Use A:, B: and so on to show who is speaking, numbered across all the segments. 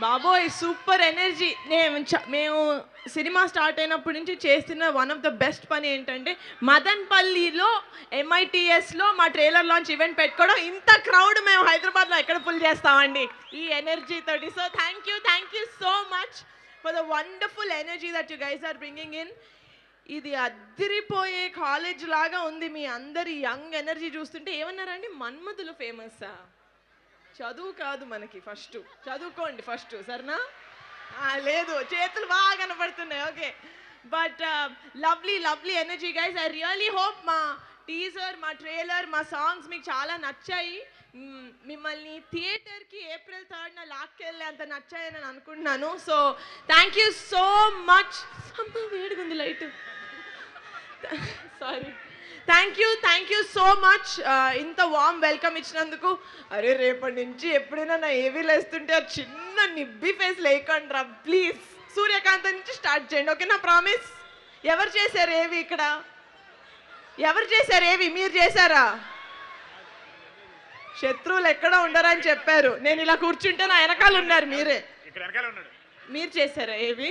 A: బాబోయ్ super energy. మేము cinema start అయినప్పటి నుంచి చేస్తున్న వన్ ఆఫ్ ద బెస్ట్ పని ఏంటంటే మదన్పల్లిలో MITSలో మా ట్రైలర్ లాంచ్ ఈవెంట్ పెట్టుకోవడం. ఇంత క్రౌడ్ మేము హైదరాబాద్లో ఎక్కడ ఫుల్ చేస్తామండి ఈ ఎనర్జీ తోటి. So thank you so much for the wonderful energy that you guys are bringing in. ఇది అద్దరిపోయే కాలేజ్ లాగా ఉంది. మీ అందరి యంగ్ ఎనర్జీ చూస్తుంటే ఏమన్నారండి, మన్మధులు ఫేమస్సా? చదువు కాదు మనకి, ఫస్ట్ చదువుకోండి ఫస్ట్, సరేనా? లేదు, చేతులు బాగా కనపడుతున్నాయి. Okay, but lovely energy guys. I really hope మా టీజర్, మా ట్రైలర్, మా సాంగ్స్ మీకు చాలా నచ్చాయి. మిమ్మల్ని థియేటర్కి April 3rd లాక్కెళ్ళి అంత నచ్చాయని నేను అనుకుంటున్నాను. So thank you so much. అమ్మ వేడిగుంది light, sorry. Thank you so much ఇంత వామ్ వెల్కమ్ ఇచ్చినందుకు. అరే రేపటి నుంచి ఎప్పుడైనా నా ఏవీలు వేస్తుంటే ఆ చిన్న నిబ్బి ఫేస్ లేకండి రా ప్లీజ్. సూర్యకాంత్ నుంచి స్టార్ట్ చేయండి, ఓకేనా? ప్రామిస్. ఎవరు చేశారు ఏవి ఇక్కడ? ఎవరు చేశారు ఏవి? మీరు చేశారా? శత్రువులు ఎక్కడ ఉండరని చెప్పారు. నేను ఇలా కూర్చుంటే నా వెనకాల ఉన్నారు మీరే. మీరు చేశారా ఏవి?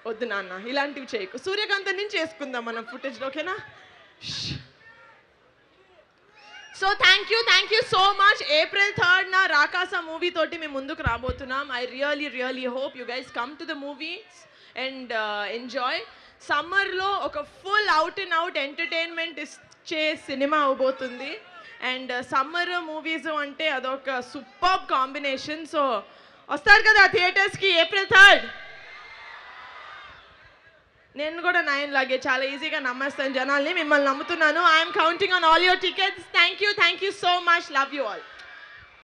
A: వద్దు నాన్న, ఇలాంటివి చేయకు. సూర్యకాంత్ నుంచి చేసుకుందాం మనం ఫుటేజ్, ఓకేనా? So thank you so much. April 3rd Rakasa movie తోటి మేము ముందుకు రాబోతున్నాం. I really hope you guys come to the movies and enjoy. సమ్మర్లో ఒక full out and out entertainment ఇచ్చే సినిమా అవబోతుంది. అండ్ సమ్మర్ మూవీస్ అంటే అదొక సూపర్ కాంబినేషన్. సో వస్తారు కదా థియేటర్స్కి April 3rd? నేను కూడా 9 లాగే చాలా ఈజీగా నమ్మేస్తాను జనాల్ని. మిమ్మల్ని నమ్ముతున్నాను. I'm counting on all your tickets. Thank you so much. Love you all.